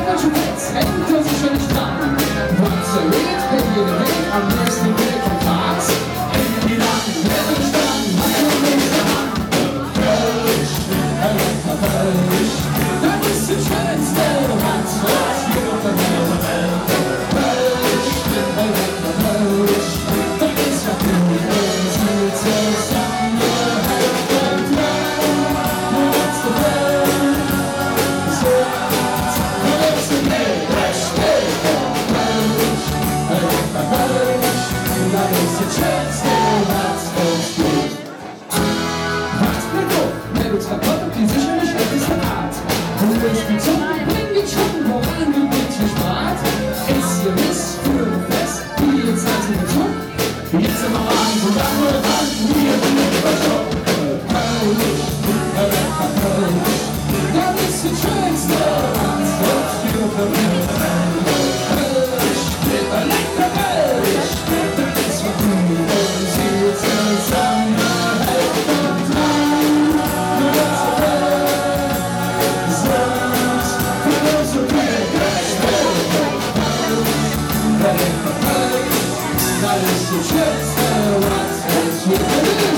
welche Welt hängt er sicher nicht dran. Was er lebt, wenn jede Welt am nächsten Weg vom Gras. In die Nacht, wer will sterben, meine nächste Hand. Kölsch, Kölsch, das ist die schönste Hand, was hier auf der Welt. Kölsch, Kölsch, das ist ja gut, wenn sie zusammenhält und lebt die Welt. So hart, verletzt die Welt, das steht auf Kölsch, Kölsch, das ist die schönste Hand, was geht. Was mir gut, wer du verkauft, die sicherlich älteste Art. Du willst die Zunge, bring die Schuppen, woran du dich nicht wart. Ist ihr Mist für ein Fest, wie jetzt als in den Zug. Jetzt immer an, und dann nur ran, wir sind überschockt. Kölsch, Kölsch, das ist die schönste Art, was wir vermittelt. Kölsch, lecker Kölsch, das ist was gut, wenn sie zusammenhält und lang. Nur das Welt sind Philosophie, das steht auf Kölsch, lecker Kölsch, das ist die schönste Art, was wir vermittelt.